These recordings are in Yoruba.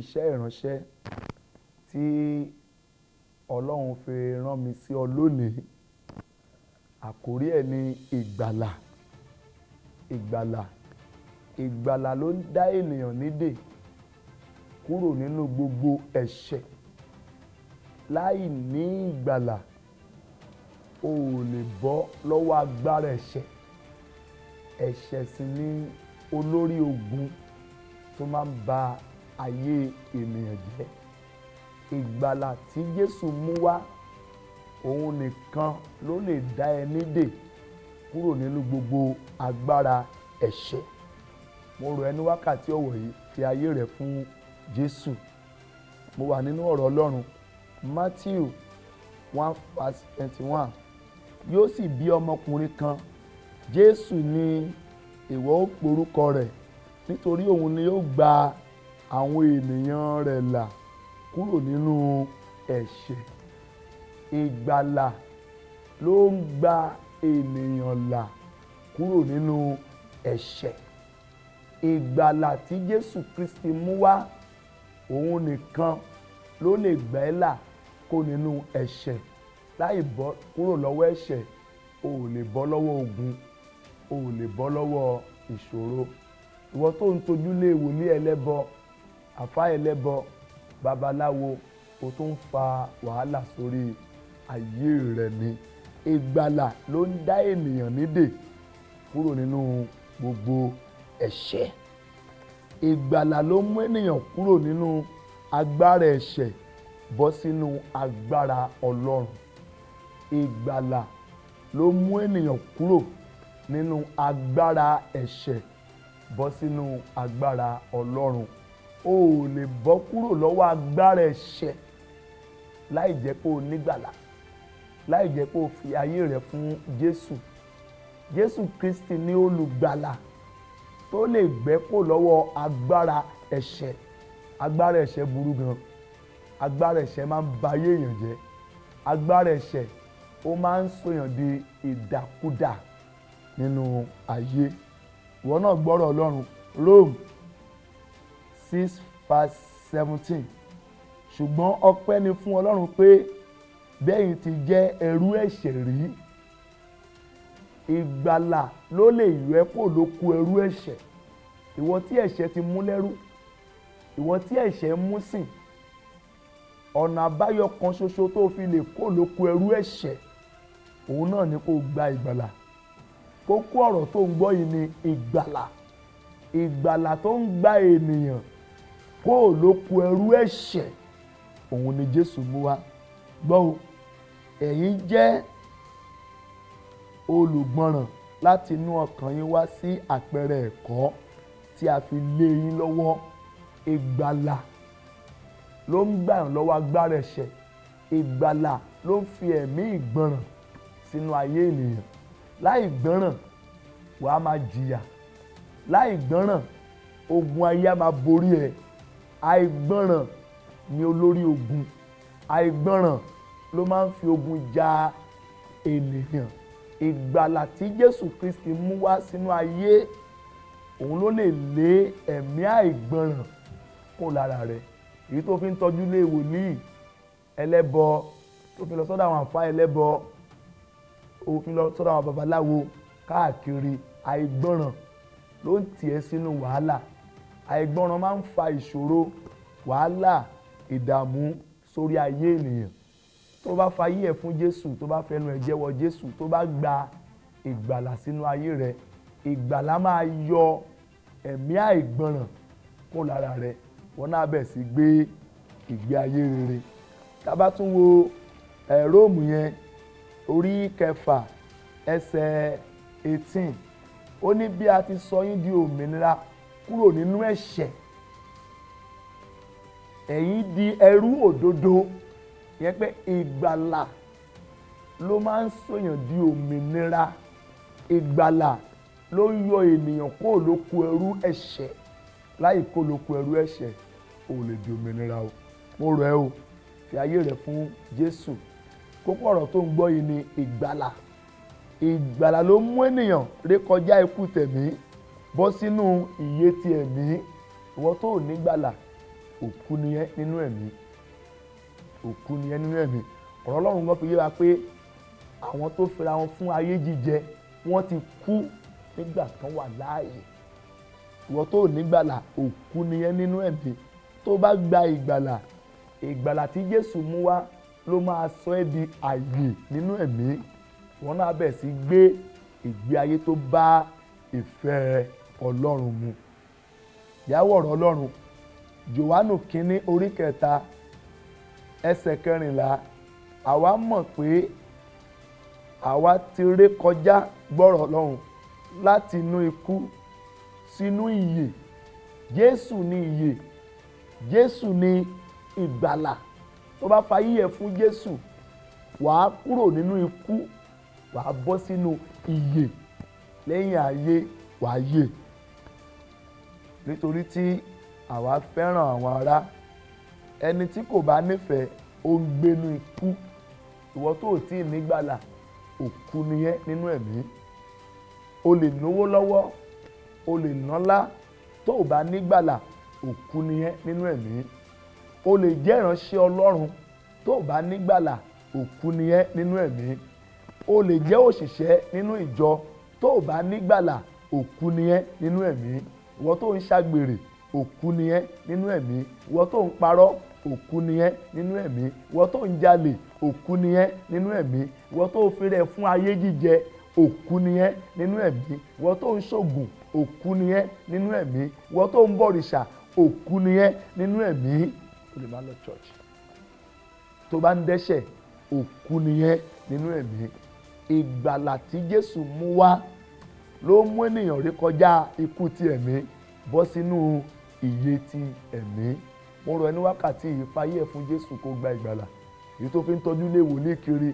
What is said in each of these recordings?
iṣẹ́ ìránṣẹ́ tí Ọlọ́run fi rán mi sí ọ lónìí. Àkórí ẹ̀ ni ìgbàlà. Ìgbàlà. Ìgbàlà ló ń dá ènìyàn nídè kúrò nínú gbogbo ẹ̀ṣẹ̀. Láì ní ìgbàlà, o ò lè bọ́ lọ́wọ́ agbára ẹ̀ṣẹ̀. Ẹ̀ṣẹ̀ sì ni olórí ogun tó máa ń ba ayé ènìyàn jẹ́. Ìgbàlà tí Jésù mú wá, òun nìkan ló lè dá ẹ nídè kúrò nínú gbogbo agbára ẹ̀ṣẹ̀. Mo rọ̀ ẹ́ ní wákàtí ọ̀wọ̀ yìí, fi ayé rẹ fún Jésù. Mo wà nínú ọ̀rọ̀ Ọlọ́run, Matthew 1:21. Yóò sì bí ọmọkùnrin kan, Jésù ni ìwọ ó porúkọ rẹ̀, nítorí òun ni yóò gba àwọn ènìyàn rẹ̀ là kúrò nínú ẹ̀ṣẹ̀. Ìgbàlà ló ń gba ènìyàn là kúrò nínú ẹ̀ṣẹ̀. Ìgbàlà tí Jésù Kristi mú wá, òun nìkan ló lè gbà ẹ́ là kúrò nínú ẹ̀ṣẹ̀. Láì bọ́ kúrò lọ́wọ́ ẹ̀ṣẹ̀, o ò lè bọ́ lọ́wọ́ ogun, o ò lè bọ́ lọ́wọ́ ìṣòro. Ìwọ tó ń tojú lé wòlíì ẹlẹ́bọ, àfáà ẹlẹ́bọ, babaláwo, o tó ń fa wàhálà sórí ayé rẹ ni. Ìgbàlà ló ń dá ènìyàn nídè kúrò nínú gbogbo ẹ̀ṣẹ̀. Ìgbàlà ló mú ènìyàn kúrò nínú agbára ẹ̀ṣẹ̀ bọ́ sínú agbára Ọlọ́run. Ìgbàlà ló mú ènìyàn kúrò nínú agbára ẹ̀ṣẹ̀ bọ́ sínú agbára Ọlọ́run. O ò lè bọ́ kúrò lọ́wọ́ agbára ẹ̀ṣẹ̀ láì jẹ́ pé o nígbàlà, láì jẹ́ pé o fi ayé rẹ fún Jésù. Jésù Kristi ni olùgbàlà tó lè gbẹ́ kó lọ́wọ́ agbára ẹ̀ṣẹ̀. Agbára ẹ̀ṣẹ̀ burú gan. Agbára ẹ̀ṣẹ̀ máa ń ba ayé èèyàn jẹ́. Agbára ẹ̀ṣẹ̀ ó máa ń sọ̀yàn di ìdàkudà nínú ayé. Ìwọ náà gbọ́rọ̀ Ọlọ́run, Rome 6:17. Ṣùgbọ́n ọpẹ́ ni fún Ọlọ́run pé bẹ́yìn ti jẹ́ ẹrú ẹ̀ṣẹ̀ rí, ìgbàlà ló lè yọ ẹ́ kúrò lóko ẹrú ẹ̀ṣẹ̀. Ìwọ tí ẹ̀ṣẹ̀ ti mú lẹ́rú, ìwọ tí ẹ̀ṣẹ̀ mú sìn, ọ̀nà àbáyọ kan ṣoṣo tó fi lè kó lóko ẹrú ẹ̀ṣẹ̀, òun náà ni kó gba ìgbàlà. Kókó ọ̀rọ̀ tó ń gbọ́ yìí ni ìgbàlà. Ìgbàlà tó ń gba ènìyàn kó lóko ẹrú ẹ̀ṣẹ̀, òun ni Jésù mú wá. Gbọ́ o, ẹ̀yin jẹ́ olùgbọ́ràn láti inú ọkàn yín wá sí àpẹẹrẹ ẹ̀kọ́ tí a fi lé yín lọ́wọ́. Ìgbàlà ló ń gbà yín lọ́wọ́ agbára ẹ̀ṣẹ̀. Ìgbàlà ló ń fi ẹ̀mí ìgbọ́ràn sínú ayé ènìyàn. Láì gbọ́ràn, wàá máa jìyà. Láì gbọ́ràn, ogun ayé á máa borí ẹ. Àìgbọ́ràn ni olórí ogun. Àìgbọ́ràn ló máa ń fi ogun ja ènìyàn. Ìgbàlà tí Jésù Kristi mú wá sínú ayé, òun ló lè lé ẹ̀mí àìgbọ́ràn kó lára rẹ̀. Èyí tó fi ń tọ́jú lé wòlíì ẹlẹ́bọ, tó fi lọ sọ́dọ̀ àwọn àfáà ẹlẹ́bọ, ó fi lọ sọ́dọ̀ àwọn babaláwo káàkiri. Àìgbọ́ràn ló ń tì ẹ́ sínú wàhálà. Àìgbọ́ràn máa ń fa ìṣòro, wàhálà, ìdààmú sórí ayé ènìyàn. Tó bá fayé ẹ̀ fún Jésù, tó bá fẹnu ẹ̀ jẹ́wọ́ Jésù, tó bá gba ìgbàlà sínú ayé rẹ̀, ìgbàlà máa yọ ẹ̀mí àìgbọ́ràn kó lára rẹ̀. Wọ́n náà bẹ̀ sí gbé ìgbé ayé rere. Tá bá tún wo Róòmù yẹn, orí 6 ẹsẹ̀ 18. Ó ní bí a ti sọ yín di òmìnira kúrò nínú ẹ̀ṣẹ̀, ẹ̀yin di ẹrú òdodo. Ìyẹn pé ìgbàlà ló máa ń sọ̀yàn di òmìnira. Ìgbàlà ló ń yọ ènìyàn kúrò lóko ẹrú ẹ̀ṣẹ̀. Láì kó lóko ẹrú ẹ̀ṣẹ̀, o lè di òmìnira o. Mo rọ̀ ẹ́ o, fi ayé rẹ fún Jésù. Kókó ọ̀rọ̀ tó ń gbọ́ yìí ni ìgbàlà. Ìgbàlà ló mú ènìyàn rékọjá ikú tẹ̀mí bọ́ sínú ìyè ti ẹ̀mí. Ìwọ tó ò ní gbàlà, òkú ni ẹ́ nínú ẹ̀mí, òkú ni ẹ́ nínú ẹ̀mí. Ọ̀rọ̀ Ọlọ́run gan fi yé wa pé àwọn tó fira wọn fún ayé jíjẹ wọ́n ti kú nígbà tán wà láàyè. Ìwọ tó nígbàlà, òkú ni ẹ́ nínú ẹ̀mí. Tó bá gba ìgbàlà, ìgbàlà tí Jésù mú wá ló máa sọ ẹ́ di àyè nínú ẹ̀mí. Wọ́n náà bẹ̀rẹ̀ sí gbé ìgbé ayé tó bá ìfẹ́ Ọlọ́run mu. Ìyàwó ọ̀rọ̀ Ọlọ́run, Jòhánù kínní orí 3 ẹsẹ̀ 14, àwa mọ̀ pé àwa ti ré kọjá gbọ́rọ̀ Ọlọ́run láti inú ikú sínú ìyè. Jésù ni ìyè, Jésù ni ìgbàlà. Tó bá fayé ẹ̀ fún Jésù, wàá kúrò nínú ikú, wàá bọ́ sínú ìyè. Lẹ́yìn ayé wàá yè. Nítorí tí àwa fẹ́ràn àwọn ará, ẹni tí kò bá nífẹ̀ẹ́ ó ń gbénú ikú. Ìwọ tó ò tí ì nígbàlà, òkú ni ẹ́ nínú ẹ̀mí. O lè lówó lọ́wọ́, o lè nọ́lá, tó ò bá nígbàlà, òkú ni ẹ́ nínú ẹ̀mí. O lè jẹ́ ìránṣẹ́ Ọlọ́run, tó ò bá nígbàlà, òkú ni ẹ́ nínú ẹ̀mí. O lè jẹ́ òṣìṣẹ́ nínú ìjọ, tó ò bá nígbàlà, òkú ni ẹ́ nínú ẹ̀mí. Ìwọ tó ń ṣàgbèrè, òkú ni ẹ́ nínú ẹ̀mí. Ìwọ tó ń parọ́, òkú ni ẹ́ nínú ẹ̀mí. Ìwọ tó ń jalè, òkú ni ẹ́ nínú ẹ̀mí. Ìwọ tó fi rẹ̀ fún ayé jíjẹ, òkú ni ẹ́ nínú ẹ̀mí. Ìwọ tó ń ṣògùn, òkú ni ẹ́ nínú ẹ̀mí. Ìwọ tó ń bọ̀rìṣà, òkú ni ẹ́ nínú ẹ̀mí. O lè máa lọ church. Tó bá ń dẹ́ṣẹ̀, òkú ni ẹ́ nínú ẹ̀mí. Ìgbàlà tí Jésù mú wá ló mú ènìyàn rí kọjá ikú ti ẹ̀mí bọ́ sínú ìyè ti ẹ̀mí. Mo rọ̀ ẹ́ ní wákàtí yìí, fayé ẹ̀ fún Jésù kó gba ìgbàlà. Èyí tó fi ń tọ́jú ilé wòlíì kiri,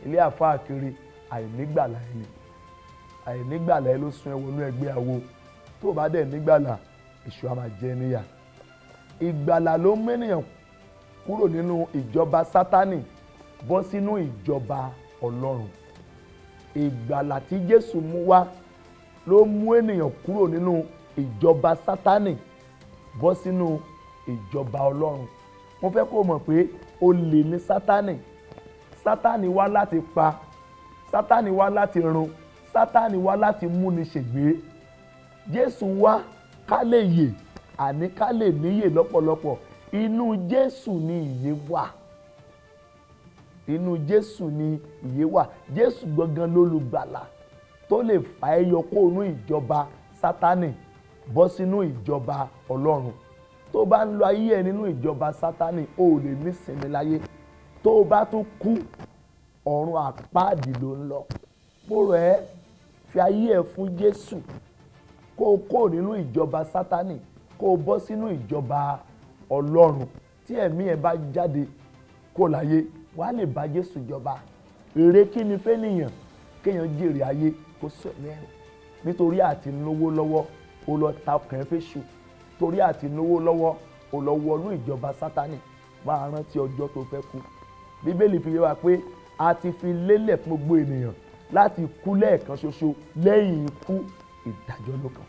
ilé àfáà kiri, àìnígbàlà ẹni. Àìnígbàlà ẹ ló sún ẹ wọnú ẹgbẹ́ awo. Tó o bá dẹ̀ nígbàlà, èṣù á máa jẹ níyà. Ìgbàlà ló mú ènìyàn kúrò nínú ìjọba Sátánì bọ́ sínú ìjọba Ọlọ́run. Ìgbàlà tí Jésù mú wá ló mú ènìyàn kúrò nínú ìjọba Sátánì bọ́ sínú ìjọba Ọlọ́run. Mo fẹ́ kó mọ̀ pé olè ni Sátánì. Sátánì wá láti pa, Sátánì wá láti run, Sátánì wá láti múni ṣègbé. Jésù wá ká lè yè, àní ká lè níyè lọ́pọ̀lọpọ̀. Inú Jésù ni ìyè wà. Inú Jésù ni ìyè wà. Jésù gangan lolùgbàlà tó lè fà ẹ́ yọ kó inú ìjọba Sátánì bọ́ sínú ìjọba Ọlọ́run. Tó bá ń lo ayé ẹ nínú ìjọba Sátánì, o ò lè nísinmi láyé. Tó o bá tún kú, ọ̀run àpáàdì ló ń lọ. Mo rọ̀ ẹ́, fi ayé ẹ fún Jésù, kó o kó nínú ìjọba Sátánì, kó o bọ́ sínú ìjọba Ọlọ́run. Tí ẹ̀mí ẹ bá jáde kó láyé, wàá lè bá Jésù jọba. Èrè kí ni fẹ́nìyàn? Kéèyàn jèrè ayé kó sọ mẹ́rin. Nítorí àti lówó lọ́wọ́, o lọ ta ọkàn ẹ fẹ́ṣù. Torí àti lówó lọ́wọ́, o lọ wọnú ìjọba Sátánì. Máa rántí ọjọ́ tó fẹ́ kú. Bíbélì fi yé wa pé a ti fi lélẹ̀ fún gbogbo ènìyàn láti kú lẹ́ẹ̀kan ṣoṣo. Lẹ́yìn ikú, ìdájọ́ ló kàn.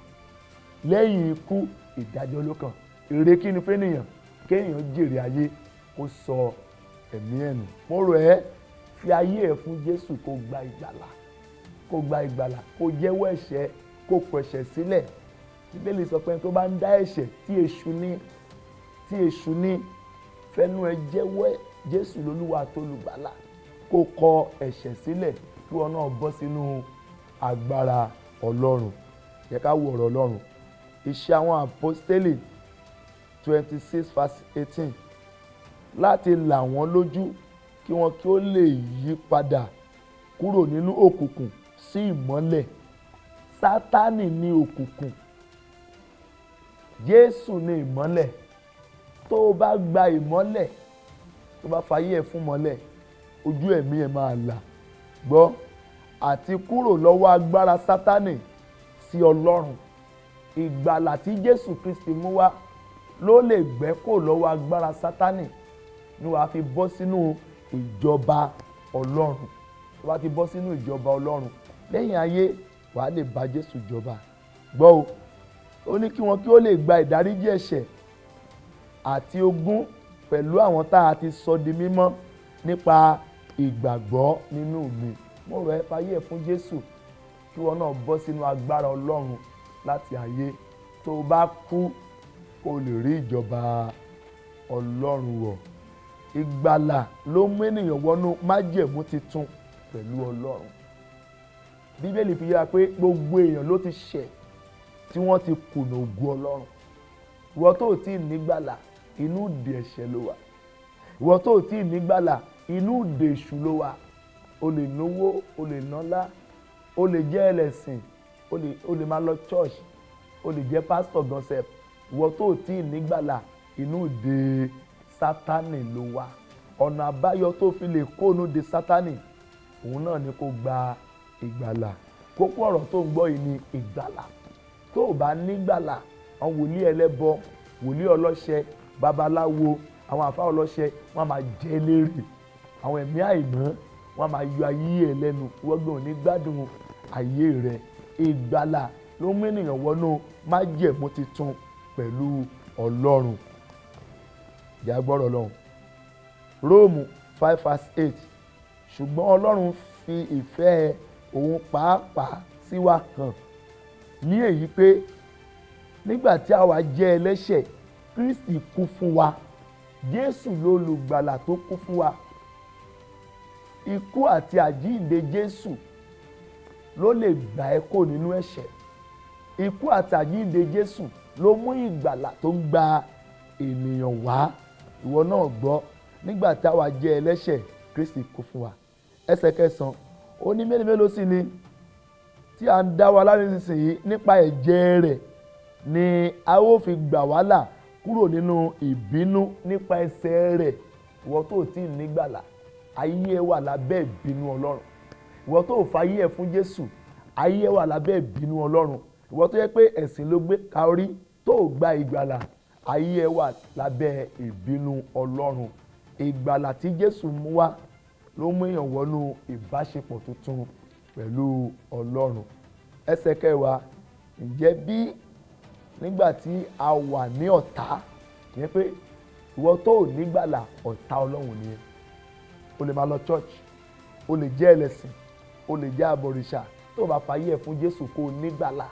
Lẹ́yìn ikú, ìdájọ́ ló kàn. Èrè kí ni fẹ́nìyàn? Kéèyàn jèrè ayé kó sọ ẹ̀mí ẹ̀ nù. Mo rọ̀ ẹ́, fi ayé ẹ̀ fún Jésù kó gba ìgbàlà. Kó gba ìgbàlà, kó jẹ́wọ́ ẹ̀ṣẹ̀, kó kọ̀ ẹ̀ṣẹ̀ sílẹ̀. Bíbélì sọ pé tó bá ń dá ẹ̀ṣẹ̀ tí èṣù ní fẹ́nu ẹ jẹ́wọ́ Jésù lolúwa tó lùgbàlà, kó kọ̀ ẹ̀ṣẹ̀ sílẹ̀ kí wọn náà bọ́ sínú agbára Ọlọ́run. Yẹ ká wo ọ̀rọ̀ Ọlọ́run. Iṣẹ́ àwọn Àpọ́stélì 26:18, láti là wọ́n lójú kí wọn kí ó lè yí padà kúrò nínú òkùnkùn sí ìmọ́lẹ̀. Sátánì ni òkùnkùn, Jésù ni ìmọ́lẹ̀. Tó o bá gba ìmọ́lẹ̀, tó bá fayé ẹ fún mọ́lẹ̀, ojú ẹ̀mí ẹ máa là. Gbọ́, àti kúrò lọ́wọ́ agbára Sátánì sí Ọlọ́run. Ìgbàlà tí Jésù Kristi mú wá ló lè gbẹ́ kó lọ́wọ́ agbára Sátánì ni wàá fi bọ́ sínú ìjọba Ọlọ́run. Tó bá ti bọ́ sínú ìjọba Ọlọ́run, lẹ́yìn ayé wàá lè bá Jésù jọba. Gbọ́ o, ó ní kí wọn kí ó lè gba ìdáríjì ẹ̀ṣẹ̀ àti ogún pẹ̀lú àwọn tá a ti sọ di mímọ́ nípa ìgbàgbọ́ nínú mi. Mo rọ̀ ẹ́ fayé ẹ̀ fún Jésù kí wọn náà bọ́ sínú agbára Ọlọ́run láti ayé. Tó o bá kú o lè rí ìjọba Ọlọ́run wọ̀. Ìgbàlà ló mú ènìyàn wọnú májẹ̀mú titun pẹ̀lú Ọlọ́run. Bíbélì fi yára pé gbogbo èèyàn ló ti ṣẹ̀ tí wọ́n ti kùnà ògo Ọlọ́run. Ìwọ tó ò tí ì nígbàlà, inú ìdè ẹ̀ṣẹ̀ ló wà. Ìwọ tó ò tí ì nígbàlà, inú ìdè èṣù ló wà. O lè náwó, o lè nọ́lá, o lè jẹ́ ẹlẹ́sìn, o lè máa lọ church, o lè jẹ́ pastor gan sef. Ìwọ tó ò tí ì nígbàlà, inú ìdè Sátánì ló wà. Ọ̀nà àbáyọ tó fi lè kó inú ìdè Sátánì, òun náà ni kó gba ìgbàlà. Kókó ọ̀rọ̀ tó ń gbọ́ yìí ni ìgbàlà. Tó o bá nígbàlà, àwọn wòlíì ẹlẹ́bọ, wòlíì ọlọ́ṣẹ, babaláwo, àwọn àfáà ọlọ́ṣẹ, wọ́n máa jẹ́ lérè. Àwọn ẹ̀mí àìmọ́, wọ́n máa yọ ayé ẹ̀ lẹ́nu. Ìwọ gan ò ní gbádùn ayé rẹ̀. Ìgbàlà ló mú ènìyàn wọnú májẹ̀mú titun pẹ̀lú Ọlọ́run. Ìjà gbọ́rọ̀ Ọlọ́run. Róòmù 5:8. Ṣùgbọ́n Ọlọ́run fi ìfẹ́ òun pàápàá sí wa hàn ní èyí pé nígbà tí àwa jẹ́ ẹlẹ́ṣẹ̀, Kristi kú fún wa. Jésù lolùgbàlà tó kú fún wa. Ikú àti àjíǹde Jésù ló lè gbà ẹ́ kó nínú ẹ̀ṣẹ̀. Ikú àti àjíǹde Jésù ló mú ìgbàlà tó ń gba ènìyàn wá. Ìwọ náà gbọ́, nígbà tí àwa jẹ́ ẹlẹ́ṣẹ̀, Kristi kú fún wa. Ẹsẹ̀ 9, ó ní mélòó sí ni tí a ń dá wa láre nísinsìnyí nípa ẹ̀jẹ̀ rẹ̀ ni a ó fi gbà wá là kúrò nínú ìbínú nípa ẹ̀ṣẹ̀ rẹ̀. Ìwọ tó ti nígbàlà, ayé ẹ wà lábẹ́ ìbínú Ọlọ́run. Ìwọ tó fayé ẹ fún Jésù, ayé ẹ wà lábẹ́ ìbínú Ọlọ́run. Ìwọ tó yẹ pé ẹ̀sìn ló gbé kaorí tó gba ìgbàlà, ayé ẹ wà lábẹ́ ìbínú Ọlọ́run. Ìgbàlà tí Jésù mú wá ló mú èèyàn wọnú ìbáṣepọ̀ tuntun pẹ̀lú Ọlọ́run. Ẹsẹ̀ 10, ǹjẹ́ bí nígbà tí a wà ní ọ̀tá, yẹn pé ìwọ tó ò nígbàlà, ọ̀tá Ọlọ́run nìyẹn. O lè máa lọ church, o lè jẹ́ ẹlẹ́sìn, o lè jẹ́ abọ̀rìṣà. Tó o bá fayé ẹ̀ fún Jésù kó o nígbàlà,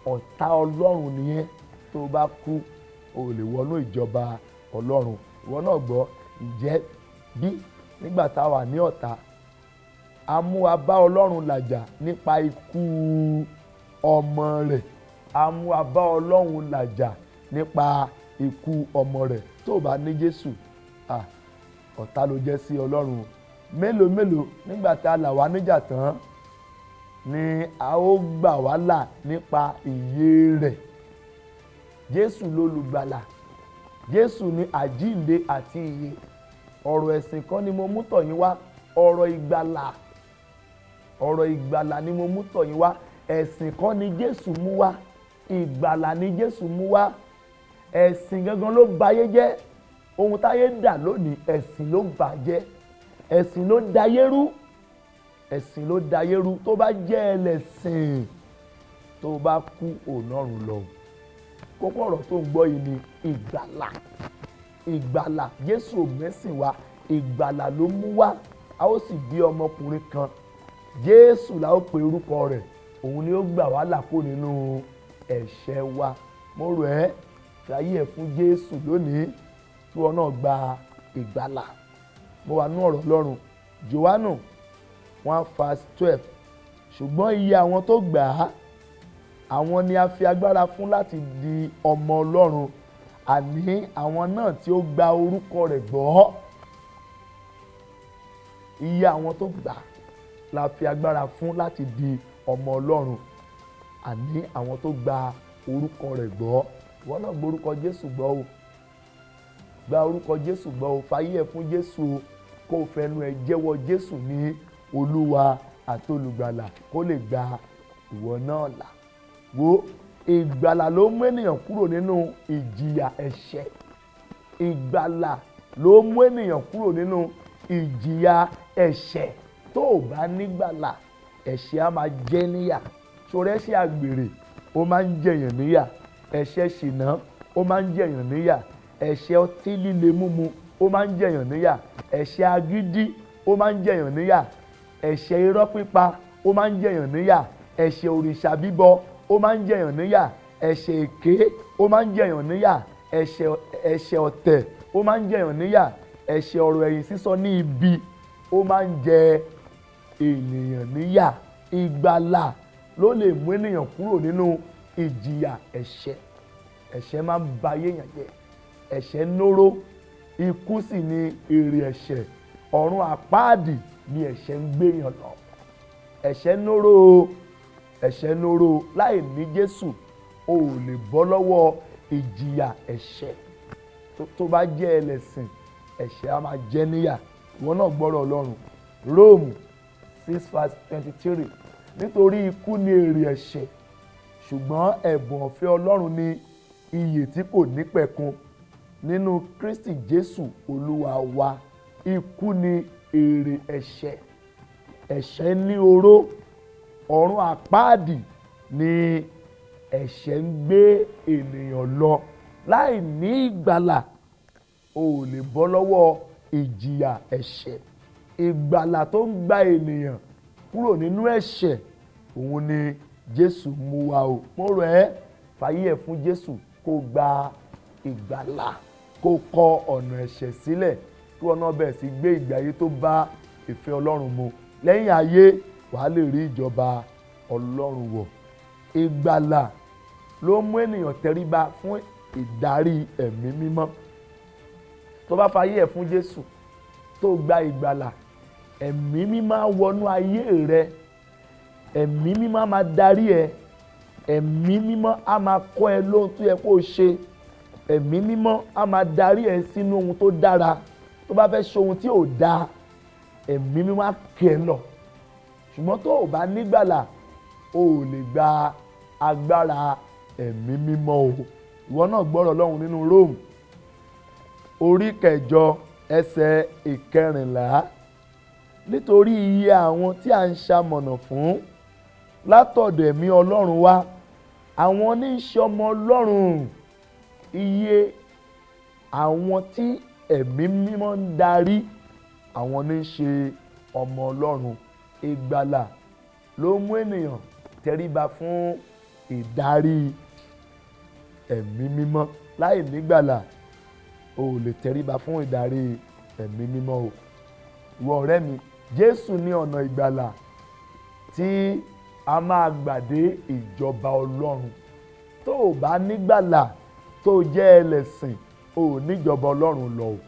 ọ̀tá Ọlọ́run nìyẹn. Tó o bá kú, o lè wọnú ìjọba Ọlọ́run. Ìwọ náà gbọ́, ǹjẹ́ bí nígbà tá a wà ní ọ̀tá, a mú wa bá Ọlọ́run làjà nípa ikú ọmọ rẹ̀. A mú wa bá Ọlọ́run làjà nípa ikú ọmọ rẹ̀. Tó o bá ní Jésù, ọ̀tá ló jẹ́ sí Ọlọ́run. Mélòó nígbà tá a là wá níjà tán ni a ó gbà wá là nípa ìyè rẹ̀. Jésù lolùgbàlà. Jésù ni àjíǹde àti ìyè. Ọ̀rọ̀ ẹ̀sìn kan ni mo mú tọ̀ yín wá. Ọ̀rọ̀ ìgbàlà ni mo mú tọ̀ yín wá. Ẹ̀sìn kan ni Jésù mú wá. Ìgbàlà ni Jésù mú wá. Ẹ̀sìn gangan ló bayé jẹ́. Ohun táyé dà lónìí, ẹ̀sìn ló bàjẹ́. Ẹ̀sìn ló dayé rú. Ẹ̀sìn ló dayé rú. Tó bá jẹ́ ẹlẹ́sìn, tó bá kú ọ̀nọ́run lọ. Kókó ọ̀rọ̀ tó ń gbọ́ yìí ni ìgbàlà. Ìgbàlà. Jésù ò mẹ́sìn wá. Ìgbàlà ló mú wá. A ó sì bí ọmọkùnrin kan. Jésù la ó pe orúkọ rẹ̀. Òun ni ó gbà wá là kó nínú ẹ̀ṣẹ̀ wa. Mo rọ̀ ẹ́, fi ayé ẹ̀ fún Jésù lónìí kí wọn náà gba ìgbàlà. Mo wà nínú ọ̀rọ̀ Ọlọ́run. Jòhánù 1:12. Ṣùgbọ́n iye àwọn tó gbà á, àwọn ni a fi agbára fún láti di ọmọ Ọlọ́run, àní àwọn náà tí ó gba orúkọ rẹ̀ gbọ́. Iye àwọn tó gbà la fi agbára fún láti di ọmọ Ọlọ́run, àní àwọn tó gba orúkọ rẹ̀ gbọ́. Ìwọ náà gba orúkọ Jésù gbọ́ o. Gba orúkọ Jésù gbọ́ o. Fayé ẹ̀ fún Jésù o. Kó o fẹnu ẹ̀ jẹ́wọ́ Jésù ní Olúwa àti olùgbàlà kó lè gba ìwọ náà là. Wo, ìgbàlà ló mú ènìyàn kúrò nínú ìjìyà ẹ̀ṣẹ̀. Ìgbàlà ló mú ènìyàn kúrò nínú ìjìyà ẹ̀ṣẹ̀. Tó o bá nígbàlà, ẹ̀ṣẹ̀ á máa jẹ níyà. Ṣòro ẹ̀ṣẹ̀ àgbèrè ó máa ń jẹyàn níyà. Ẹ̀ṣẹ̀ ṣìnà ó máa ń jẹyàn níyà. ẹ̀ṣẹ̀ ọtí líle mímu ó máa ń jẹ̀yàn níyà, ẹ̀ṣẹ̀ agídí ó máa ń jẹ̀yàn níyà, ẹ̀ṣẹ̀ irọ́ pípa ó máa ń jẹ̀yàn níyà, ẹ̀ṣẹ̀ òrìṣà bíbọ ó máa ń jẹ̀yàn níyà, ẹ̀ṣẹ̀ èké ó máa ń jẹ̀yàn níyà, ẹ̀ṣẹ̀ ọ̀tẹ̀ ó máa ń jẹ̀yàn níyà, ẹ̀ṣẹ̀ ọ̀rọ̀ ẹ̀yìn sísọ ní ibi ó máa ń jẹ ènìyàn níyà. Ìgbàlà ló lè mú ènìyàn kúrò nínú ìjìyà ẹ̀ṣẹ̀. Ẹ̀ṣẹ̀ máa ń ba ayé èèyàn jẹ́, ẹ̀ṣẹ̀ nóró, ikú sì ni èrè ẹ̀ṣẹ̀, ọ̀run àpáàdì ni ẹ̀ṣẹ̀ ń gbé yàn lọ. Ẹ̀ṣẹ̀ nóró, ẹ̀ṣẹ̀ nóró, láì ní Jésù o ò lè bọ́ lọ́wọ́ ìjìyà ẹ̀ṣẹ̀. Tó bá jẹ́ ẹlẹ́sìn, ẹ̀ṣẹ̀ á máa jẹ níyà. Ìwọ náà gbọ́rọ̀ Ọlọ́run. Róòmù 6:23, nítorí ikú ni èrè ẹ̀ṣẹ̀, ṣùgbọ́n ẹ̀bùn ọ̀fẹ́ Ọlọ́run ni ìyè tí kò nípẹ̀kun nínú Kristi Jésù Olúwa wa. Ikú ni èrè ẹ̀ṣẹ̀. Ẹ̀ṣẹ̀ ní oró, ọ̀run àpáàdì ni ẹ̀ṣẹ̀ ń gbé ènìyàn lọ. Láì ní ìgbàlà o ò lè bọ́ lọ́wọ́ ìjìyà ẹ̀ṣẹ̀. Ìgbàlà tó ń gba ènìyàn kúrò nínú ẹ̀ṣẹ̀, òun ni Jésù mú wá o. Mo rọ̀ ẹ́, fàyè ẹ̀ fún Jésù kó gba ìgbàlà, kó kọ ọ̀nà ẹ̀ṣẹ̀ sílẹ̀, kí wọn náà bẹ̀rẹ̀ sí gbé ìgbé ayé tó bá ìfẹ́ Ọlọ́run mu. Lẹ́yìn ayé wàá lè rí ìjọba Ọlọ́run wọ̀. Ìgbàlà ló mú ènìyàn tẹríba fún ìdarí ẹ̀mí mímọ́. Tó bá fàyè ẹ̀ fún Jésù tó gba ìgbàlà, ẹ̀mí mímọ́ á wọnú ayé rẹ, ẹ̀mí mímọ́ á máa darí ẹ, ẹ̀mí mímọ́ á máa kọ́ ẹ lóhun tó yẹ kó o ṣe, ẹ̀mí mímọ́ á máa darí ẹ sínú ohun tó dára. Tó bá fẹ́ ṣe ohun tí ò dáa, ẹ̀mí mímọ́ á kẹ́ ẹ lọ. Ṣùgbọ́n tó o bá nígbàlà, o ò lè gba agbára ẹ̀mí mímọ́ o. Ìwọ náà gbọ́rọ̀ Ọlọ́run nínú Róòmù orí 9 ẹsẹ̀ 14. Nítorí iye àwọn tí a ń ṣamọ̀nà fún látọ̀dọ̀ ẹ̀mí Ọlọ́run wá, àwọn ní í ṣe ọmọ Ọlọ́run. Iye àwọn tí ẹ̀mí mímọ́ ń darí, àwọn ní í ṣe ọmọ Ọlọ́run. Ìgbàlà ló mú ènìyàn tẹríba fún ìdarí ẹ̀mí mímọ́. Láì nígbàlà o ò lè tẹríba fún ìdarí ẹ̀mí mímọ́ o. Ìwọ ọ̀rẹ́ mi, Jésù ní ọ̀nà ìgbàlà tí a máa gbà dé ìjọba Ọlọ́run. Tó o bá nígbàlà, tó o jẹ́ ẹlẹ́sìn, o ò níjọba Ọlọ́run lọ o.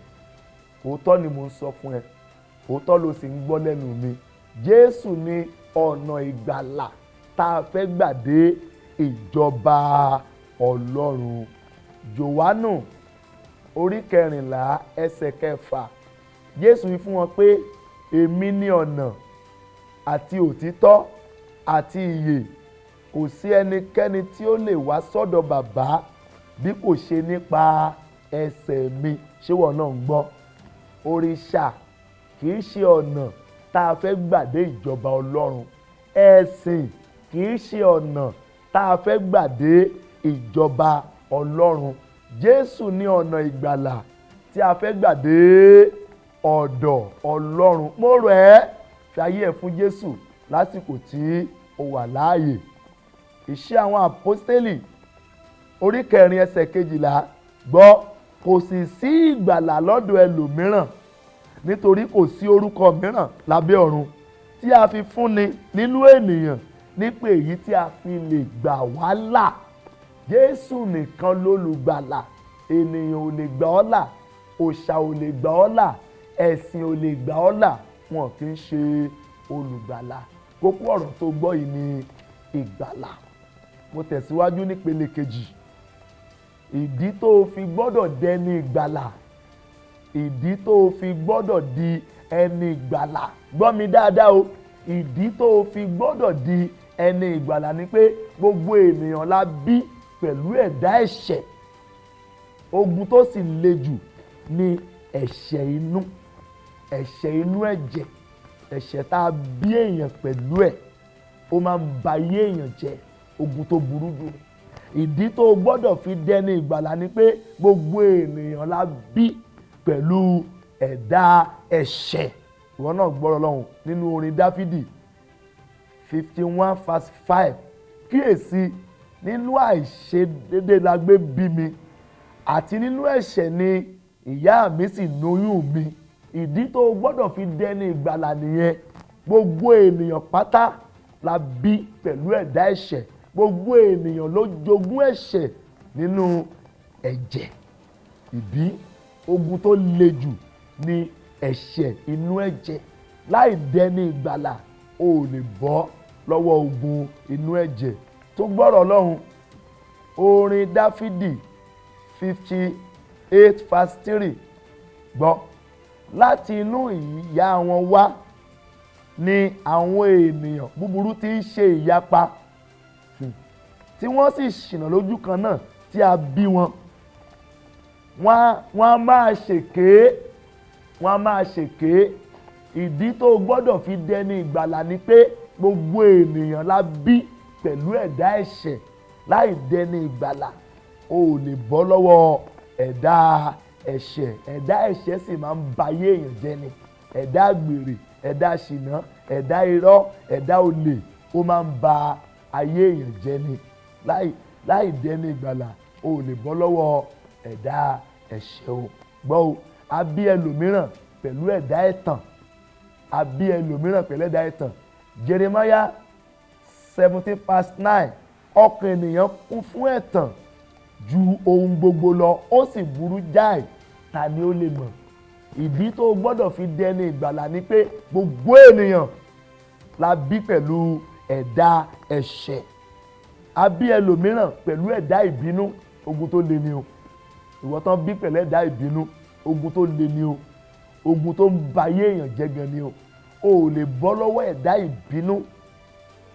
Òótọ́ ni mo ń sọ fún ẹ, òótọ́ ló sì ń gbọ́ lẹ́nu mi. Jésù ní ọ̀nà ìgbàlà tá a fẹ́ gbà dé ìjọba Ọlọ́run. Jòhánù orí 14 ẹsẹ̀ 6, Jésù wí fún wọn pé èmi ni ọ̀nà àti òtítọ́ àti ìyè, kò sí ẹnikẹ́ni tí ó lè wá sọ́dọ̀ bàbá bí kò ṣe nípa ẹsẹ̀ mi. Ṣé wọ́n náà ń gbọ́? Òrìṣà kì í ṣe ọ̀nà tá a fẹ́ gbà dé ìjọba Ọlọ́run. Ẹ̀sìn kì í ṣe ọ̀nà tá a fẹ́ gbà dé ìjọba Ọlọ́run. Jésù ní ọ̀nà ìgbàlà tí a fẹ́ gbà dé ọ̀dọ̀ Ọlọ́run. Mo rọ̀ ẹ́, fi ayé ẹ̀ fún Jésù lásìkò tí o wà láàyè. Iṣẹ́ àwọn àpọ́stélì orí 4 ẹsẹ̀ 12, gbọ́, kò sì sí ìgbàlà lọ́dọ̀ ẹlòmíràn, nítorí kò sí orúkọ mìíràn lábẹ́ ọ̀run tí a fi fúnni nínú ènìyàn nípa èyí tí a fi lè gbà wá là. Jésù nìkan lólùgbàlà. Ènìyàn ò lè gbà ọ́ là, òòṣà ò lè gbà ọ́ là, ẹ̀sìn ò lè gbà ọ́ là. Wọn kì í ṣe olùgbàlà. Kókó ọ̀rọ̀ tó gbọ́ yìí ni ìgbàlà. Mo tẹ̀síwájú nípele kejì. Ìdí tó o fi gbọ́dọ̀ dẹni ìgbàlà, ìdí tó o fi gbọ́dọ̀ di ẹni ìgbàlà. Gbọ́ mi dáadáa o. Ìdí tó o fi gbọ́dọ̀ di ẹni ìgbàlà ni pé gbogbo ènìyàn la bí pẹ̀lú ẹ̀dá ẹ̀ṣẹ̀. Ogun tó sì le jù ni ẹ̀ṣẹ̀ inú, ẹ̀ṣẹ̀ inú ẹ̀jẹ̀, ẹ̀ṣẹ̀ tá a bí èèyàn pẹ̀lú ẹ̀. Ó máa ń ba ayé èèyàn jẹ́. Ogun tó burú jù. ìdí tó gbọ́dọ̀ fi dẹni ìgbàlà ni pé gbogbo ènìyàn la bí pẹ̀lú ẹ̀dá ẹ̀ṣẹ̀. Ìwọ náà gbọ́rọ̀ lọ́hùn nínú orin Dáfídì 51 verse 5. Kíyèsí, nínú àìṣedéédé la gbé bí mi, àti nínú ẹ̀ṣẹ̀ ni ìyá mi sì lóyún mi. Ìdí tó gbọ́dọ̀ fi dẹni ìgbàlà nìyẹn. Gbogbo ènìyàn pátá la bí pẹ̀lú ẹ̀dá ẹ̀ṣẹ̀. Gbogbo ènìyàn ló jogún ẹ̀ṣẹ̀ nínú ẹ̀jẹ̀. Ìdí ogun tó le jù ni ẹ̀ṣẹ̀ inú ẹ̀jẹ̀. Láì dẹni ìgbàlà o ò lè bọ́ lọ́wọ́ ogun inú ẹ̀jẹ̀. Tó gbọ́rọ̀ Ọlọ́run, orin Dáfídì 58 verse 3 gbọ́. Láti inú ìyá wọn wá ni àwọn ènìyàn búburú ti ń ṣe ìyapa, tí wọ́n sì ṣìnà lójú kan náà tí a bí wọn. Wọ́n á máa ṣèké, wọ́n á máa ṣèké. Ìdí tó gbọ́dọ̀ fi dẹni ìgbàlà ni pé gbogbo ènìyàn la bí pẹ̀lú ẹ̀dá ẹ̀ṣẹ̀. Láì dẹni ìgbàlà o ò lè bọ́ lọ́wọ́ ẹ̀dá ẹ̀ṣẹ̀. Ẹ̀dá ẹ̀ṣẹ̀ sì máa ń ba ayé èèyàn jẹ́ ni. Ẹ̀dá àgbèrè, ẹ̀dá ṣìnà, ẹ̀dá irọ́, ẹ̀dá olè, ó máa ń ba ayé èèyàn jẹ́ ni. Láì dẹni ìgbàlà o ò lè bọ́ lọ́wọ́ ẹ̀dá ẹ̀ṣẹ̀ o. Gbọ́ o, a bí ẹlòmíràn pẹ̀lú ẹ̀dá ẹ̀tàn. A bí ẹlòmíràn pẹ̀lú ẹ̀dá ẹ̀tàn. Jeremiah 17 verse 9. Ọkàn ènìyàn kún fún ẹ̀tàn ju ohun gbogbo lọ, ó sì burú jáì, ta ni ó lè mọ̀? Ìdí tó gbọ́dọ̀ fi dẹni ìgbàlà ni pé gbogbo ènìyàn la bí pẹ̀lú ẹ̀dá ẹ̀ṣẹ̀. A bí ẹlòmíràn pẹ̀lú ẹ̀dá ìbínú, ogun tó le ni o. Ìwọ tán bí pẹ̀lú ẹ̀dá ìbínú, ogun tó le ni o. Ogun tó ń ba ayé èèyàn jẹ́ gan ni o. O ò lè bọ́ lọ́wọ́ ẹ̀dá ìbínú,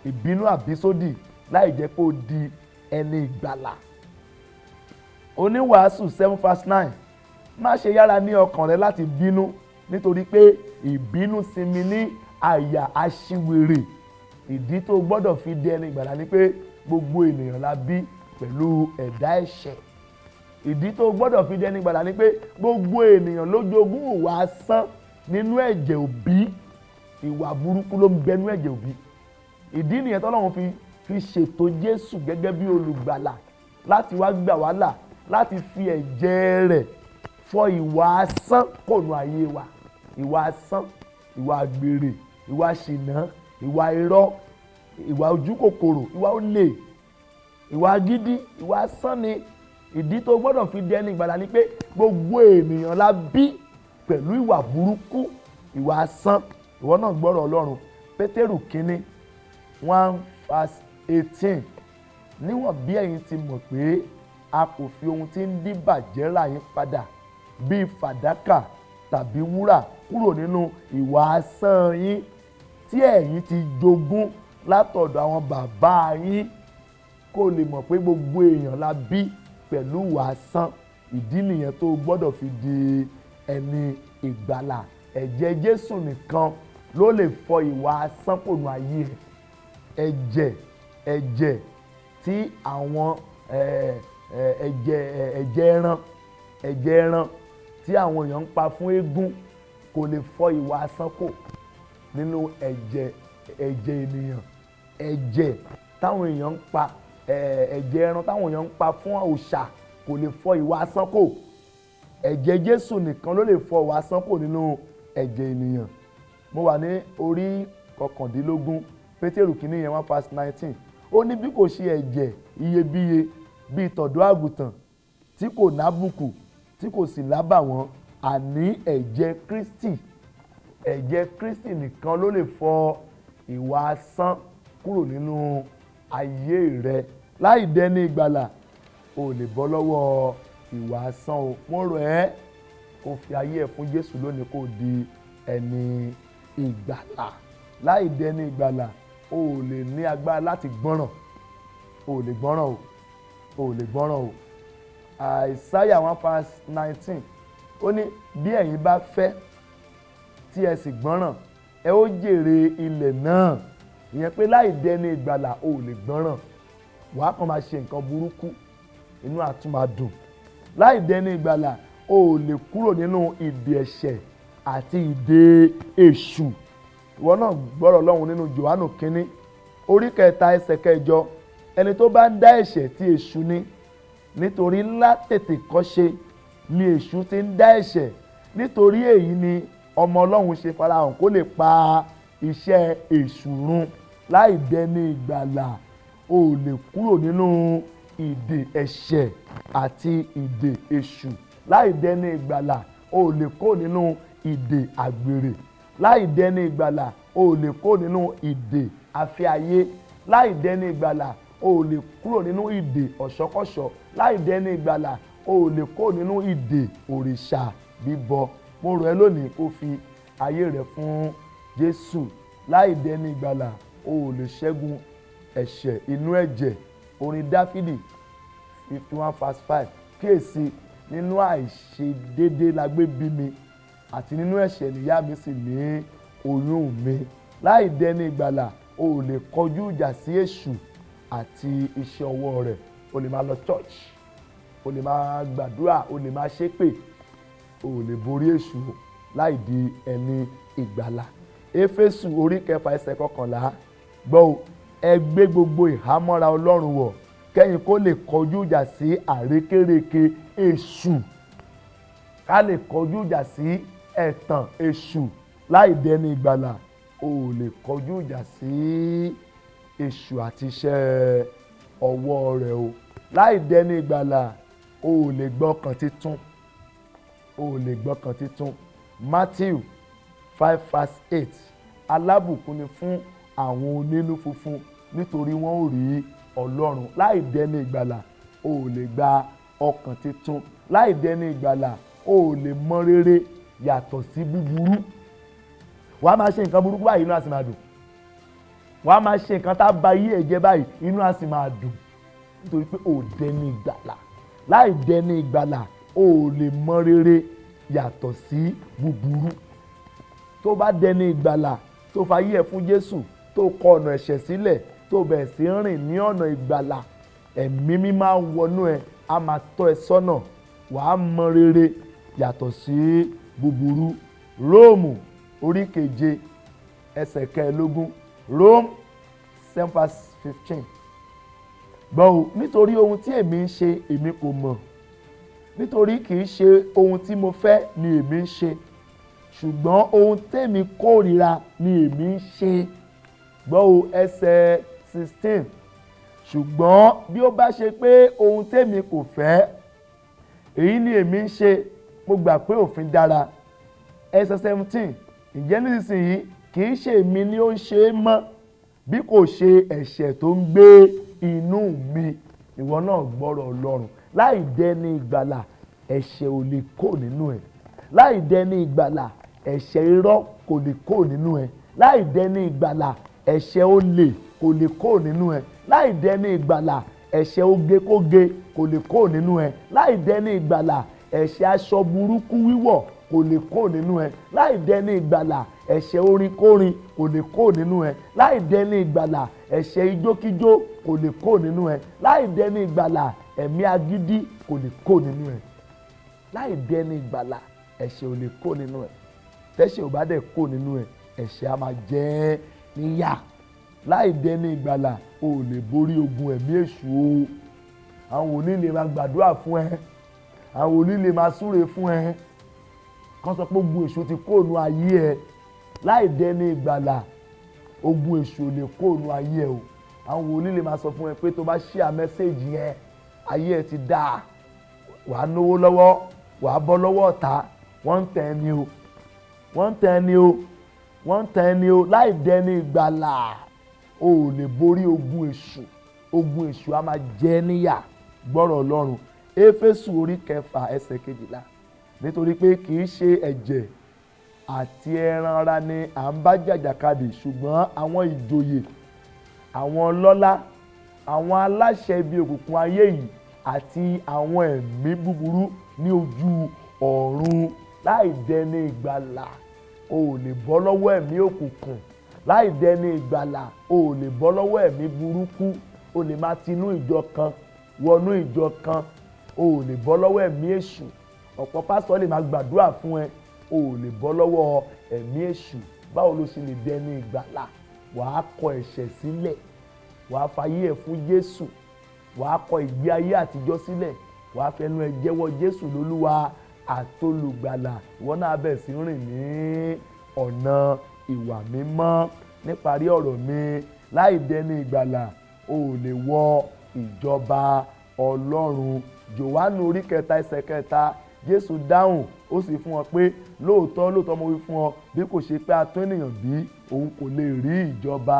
ìbínú àbísódì, láì jẹ́ kó di ẹni ìgbàlà. Oníwàásù 7 verse 9. Má ṣe yára ní ọkàn rẹ láti bínú, nítorí pé ìbínú sinmi ní àyà aṣiwèrè. Ìdí tó gbọ́dọ̀ fi di ẹni ìgbàlà ni pé gbogbo ènìyàn la bí pẹ̀lú ẹ̀dá ẹ̀ṣẹ̀. Ìdí tó gbọ́dọ̀ fi di ẹni ìgbàlà ni pé gbogbo ènìyàn ló jogún ìwà asán nínú ẹ̀jẹ̀ òbí. Ìwà burúkú ló ń bẹ nínú ẹ̀jẹ̀ òbí. Ìdí nìyẹn t'Ọlọ́run fi ṣètò Jésù gẹ́gẹ́ bí olùgbàlà, láti wá gbà wá là, láti fi ẹ̀jẹ̀ rẹ̀ fọ ìwà asán kònú ayé wa. Ìwà asán, ìwà àgbèrè, ìwà ṣìnà, ìwà irọ́, ìwà ojúkòkòrò, ìwà olè, ìwà gidi, ìwà asán ni. Ìdí tó gbọ́dọ̀ fi di ẹni ìgbàlà ni pé gbogbo ènìyàn la bí pẹ̀lú ìwà burúkú, ìwà asán. Ìwọ náà gbọ́rọ̀ Ọlọ́run. Pétérù kínní 1 verse 18. Níwọ̀n bí ẹ̀yin ti mọ̀ pé a kò fi ohun tí ń díbàjẹ́ rà yín padà bíi fàdákà tàbí wúrà kúrò nínú ìwà asán yín tí ẹ̀yin ti jogún látọ̀dọ̀ àwọn bàbá yín, kó lè mọ̀ pé gbogbo èèyàn la bí pẹ̀lú ìwà asán. Ìdí nìyẹn tó gbọ́dọ̀ fi di ẹni ìgbàlà. Ẹ̀jẹ̀ Jésù nìkan ló lè fọ ìwà asán kònú ayé ẹ̀. Ẹ̀jẹ̀ tí àwọn ẹ̀jẹ̀ ẹran tí àwọn èèyàn ń pa fún eégún kò lè fọ ìwà asán kò nínú ẹ̀jẹ̀ ènìyàn. Ẹ̀jẹ̀ táwọn èèyàn ń pa, ẹ̀jẹ̀ ẹran táwọn èèyàn ń pa fún òòṣà kò lè fọ ìwà asán kò. Ẹ̀jẹ̀ Jésù nìkan ló lè fọ ìwà asán kò nínú ẹ̀jẹ̀ ènìyàn. Mo wà ní orí 19 Pétérù kínní yẹn 1 verse 19. Ó ní bí kò ṣe ẹ̀jẹ̀ iyebíye bíi tọ̀dọ́ àgùntàn tí kò nábùkù tí kò sì lábàwọ́n, àní ẹ̀jẹ̀ Kristi. Ẹ̀jẹ̀ Kristi nìkan ló lè fọ ìwà asán kúrò nínú ayé rẹ. Láì dẹni ìgbàlà o lè bọ́ lọ́wọ́ ìwà asán o. Mo rọ̀ ẹ́ kó fi ayé ẹ̀ fún Jésù lónìí kó di ẹni ìgbàlà. Láì dẹni ìgbàlà o lè ní agbára láti gbọ́ràn. O lè gbọ́ràn o. O lè gbọ́ràn o. Àìsáyà 1 verse 19. Ó ní bí ẹ̀yin bá fẹ́ tí ẹ sì gbọ́ràn, ẹ ó jèrè ilẹ̀ náà. Ìyẹn pé láì dẹni ìgbàlà o lè gbọ́ràn. wàá kàn máa ṣe nǹkan burúkú, inú á tún máa dùn. Láì dẹni ìgbàlà o ò lè kúrò nínú ìdè ẹ̀ṣẹ̀ àti ìdè èṣù. Ìwọ náà gbọ́rọ̀ Ọlọ́run nínú Jòhánù kínní orí 3 ẹsẹ̀ 8, ẹni tó bá ń dá ẹ̀ṣẹ̀ tí èṣù ni, nítorí látètè kọ́ṣe ni èṣù ti ń dá ẹ̀ṣẹ̀. Nítorí èyí ni ọmọ Ọlọ́run ṣe farahàn kó lè pa iṣẹ́ èṣù run. Láì dẹni ìgbàlà o ò lè kúrò nínú ìdè ẹ̀ṣẹ̀ àti ìdè èṣù. Láì dẹni ìgbàlà o ò lè kó nínú ìdè àgbèrè. Láì dẹni ìgbàlà o ò lè kó nínú ìdè afẹ́ ayé. Láì dẹni ìgbàlà o ò lè kúrò nínú ìdè ọ̀ṣọ́kọ́ṣọ́. Láì dẹni ìgbàlà o ò lè kó nínú ìdè òrìṣà bíbọ. Mo rọ̀ ẹ́ lónìí kó fi ayé rẹ fún Jésù. Láì dẹni ìgbàlà o ò lè ṣẹ́gun ẹ̀ṣẹ̀ inú ẹ̀jẹ̀. Orin Dáfídì 51:5, kíyèsí nínú àìṣedéédé la gbé bí mi, àti nínú ẹ̀ṣẹ̀ nìyá mi sì ní oyún mi. Láì dẹni ìgbàlà o ò lè kọjú ìjà sí èṣù àti iṣẹ́ ọwọ́ rẹ̀. O lè máa lọ church, o lè máa gbàdúrà, o lè máa ṣépè, o ò lè borí èṣù láì di ẹni ìgbàlà. Éfésù orí 4 ẹsẹ̀ 11, gbọ́ o, ẹ gbé gbogbo ìhámọ́ra Ọlọ́run wọ̀ kẹ́yìn kó lè kọjú ìjà sí àrékérekè èṣù. Ká lè kọjú ìjà sí ẹ̀tàn èṣù. Láì dẹni ìgbàlà o ò lè kọjú ìjà sí èṣù àti iṣẹ́ ọwọ́ rẹ̀ o. Láì dẹni ìgbàlà o ò lè gbọ́kàn títún. O ò lè gbọ́kàn títún. Matthew 5:8, alábùkún ni fún àwọn onínú funfun nítorí wọ́n ó rí Ọlọ́run. Láì dẹni ìgbàlà o ò lè gba ọkàn títún. Láì dẹni ìgbàlà o ò lè mọ rere yàtọ̀ sí búburú. Wàá máa ṣe nǹkan burúkú báyìí inú á sì máa dùn. Wàá máa ṣe nǹkan tá ba ayé ẹ̀ jẹ́ báyìí inú á sì máa dùn. Nítorí pé o ò dẹni ìgbàlà. Láì dẹni ìgbàlà o ò lè mọ rere yàtọ̀ sí búburú. Tó bá dẹni ìgbàlà tó fayé ẹ̀ fún Jésù, tó kọ ọ̀nà ẹ̀ṣẹ̀ sílẹ̀, tó bẹ̀rẹ̀ sí rìn ní ọ̀nà ìgbàlà, ẹ̀mí mímọ́ á wọnú ẹ, á máa tọ́ ẹ sọ́nà. Wàá mọ rere yàtọ̀ sí búburú. Róòmù orí 7 ẹsẹ̀ 15, Rome 7:15, gbọ́ o, nítorí ohun tí èmi ń ṣe èmi kò mọ̀, nítorí kì í ṣe ohun tí mo fẹ́ ni èmi ń ṣe, ṣùgbọ́n ohun tèmi kórìíra ni èmi ń ṣe. Gbọ́ o, ẹsẹ̀ 16, ṣùgbọ́n bí ó bá ṣe pé ohun tèmi kò fẹ́ èyí ni èmi ń ṣe, mo gbà pé òfin dára. Ẹsẹ̀ 17, ǹjẹ́ nísinsìnyí kì í ṣe èmi ni ó ń ṣe é mọ́, bí kò ṣe ẹ̀ṣẹ̀ tó ń gbé inú mi. Ìwọ náà gbọ́rọ̀ Ọlọ́run. Láì dẹni ìgbàlà ẹ̀ṣẹ̀ ò lè kó nínú ẹ̀. Láì dẹni ìgbàlà ẹ̀ṣẹ̀ irọ́ kò lè kó nínú ẹ̀. Láì dẹni ìgbàlà ẹ̀ṣẹ̀ olè kò lè kó nínú ẹ̀. Láì dẹni ìgbàlà ẹ̀ṣẹ̀ ogekóge kò lè kó nínú ẹ̀. Láì dẹni ìgbàlà ẹ̀ṣẹ̀ aṣọ burúkú wíwọ̀ kò lè kó nínú ẹ̀. Láì dẹni ìgbàlà ẹ̀ṣẹ̀ orin-kórin kò lè kó nínú ẹ̀. Láì dẹni ìgbàlà ẹ̀ṣẹ̀ ijókíjó kò lè kó nínú ẹ̀. Láì dẹni ìgbàlà ẹ̀mí agídí kò lè kó nínú ẹ̀. Láì dẹni ìgbàlà ẹ̀ṣẹ̀ ò lè kó nínú ẹ̀. Tẹ́ṣẹ̀ ò bá dẹ̀ kó nínú ẹ̀, ẹ̀ṣẹ̀ á máa jẹ ẹ́ níyà. Láì dẹni ìgbàlà o ò lè borí ogun ẹ̀mí èṣù o. Àwọn wòlíì lè máa gbàdúrà fún ẹ, àwọn wòlíì lè máa súre fún ẹ, kán sọ pé ogun èṣù ti kó nínú ayé ẹ. Láì dẹni ìgbàlà ogun èṣù ò lè kó nínú ayé ẹ o. Àwọn wòlíì lè máa sọ fún ẹ pé tó bá share message yẹn ayé ẹ ti dáa, wàá náwó lọ́wọ́, wàá bọ́ lọ́wọ́ ọ̀tá. Wọ́n ń tẹ̀ ẹni o, wọ́n ń tẹ̀ ẹni o, wọ́n ń tẹ̀ ẹni o. Láì dẹni ìgbàlà o ò lè borí ogun èṣù. Ogun èṣù á máa jẹ níyà. Gbọ́rọ̀ Ọlọ́run. Éfésù orí 6 ẹsẹ̀ 12, nítorí pé kì í ṣe ẹ̀jẹ̀ àti ẹran ara ni à ń bá jàjàkadì, ṣùgbọ́n àwọn ìjòyè, àwọn ọlọ́lá, àwọn aláṣẹ ibi òkùnkùn ayé yìí àti àwọn ẹ̀mí búburú ní ojú ọ̀run. Láì dẹni ìgbàlà o ò lè bọ́ lọ́wọ́ ẹ̀mí òkùnkùn. Láì dẹni ìgbàlà o ò lè bọ́ lọ́wọ́ ẹ̀mí burúkú. o lè máa tinú ìjọ kan wọnú ìjọ kan, o ò lè bọ́ lọ́wọ́ ẹ̀mí èṣù. Ọ̀pọ̀ pásítọ̀ lè máa gbàdúrà fún ẹ, o ò lè bọ́ lọ́wọ́ ẹ̀mí èṣù. Báwo ló ṣe lè di ẹni ìgbàlà? Wàá kọ ẹ̀ṣẹ̀ sílẹ̀, wàá fayé ẹ̀ fún Jésù, wàá kọ ìgbé ayé àtijọ́ sílẹ̀, wàá fẹnu ẹ jẹ́wọ́ Jésù lólúwa àtolùgbàlà. Ìwọ náà bẹ̀rẹ̀ sí rìn ní ọ̀nà ìwà mímọ́. Níparí ọ̀rọ̀ mi, láì dẹni ìgbàlà, o ò lè wọ ìjọba Ọlọ́run. Jòhánù orí 3 ẹsẹ̀ 3, Jésù dáhùn, ó sì fún wọn pé lóòótọ́ lóòótọ́ mo wí fún ọ, bí kò ṣe pé a tún ènìyàn bí, òun kò lè rí ìjọba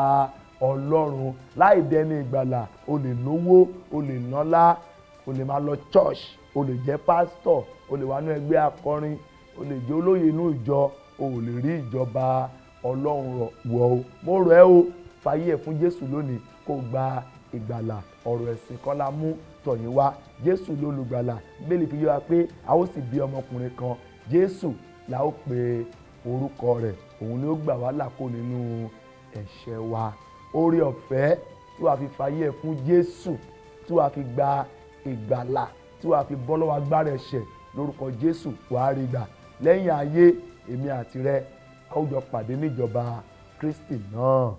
Ọlọ́run. Láì dẹni ìgbàlà, o lè lówó, o lè nọ́lá, o lè máa lọ church, o lè jẹ́ pásítọ̀, o lè wà nínú ẹgbẹ́ akọrin, o lè jẹ́ olóyè inú ìjọ, o ò lè rí ìjọba Ọlọ́run wọ̀ o. Mo rọ̀ ẹ́ o, fayé ẹ̀ fún Jésù lónìí kó gba ìgbàlà. Ọ̀rọ̀ ẹ̀sìn kọ́ la mú tọ̀yìn wá, Jésù lolùgbàlà. Bíbélì fi yé wa pé a ó sì bí ọmọkùnrin kan, Jésù la ó pe orúkọ rẹ̀, òun ni ó gbà wá là kó nínú ẹ̀ṣẹ̀ wa. Oore ọ̀fẹ́ tí wàá fi fayé ẹ̀ fún Jésù, tí wàá fi gba ìgbàlà, tí wàá fi bọ́ lọ́wọ́ agbára ẹ̀ṣẹ̀ lórúkọ Jésù, wàá rí gbà. Lẹ́yìn ayé, èmi àti rẹ a ó jọ pàdé níjọba Kristi náà.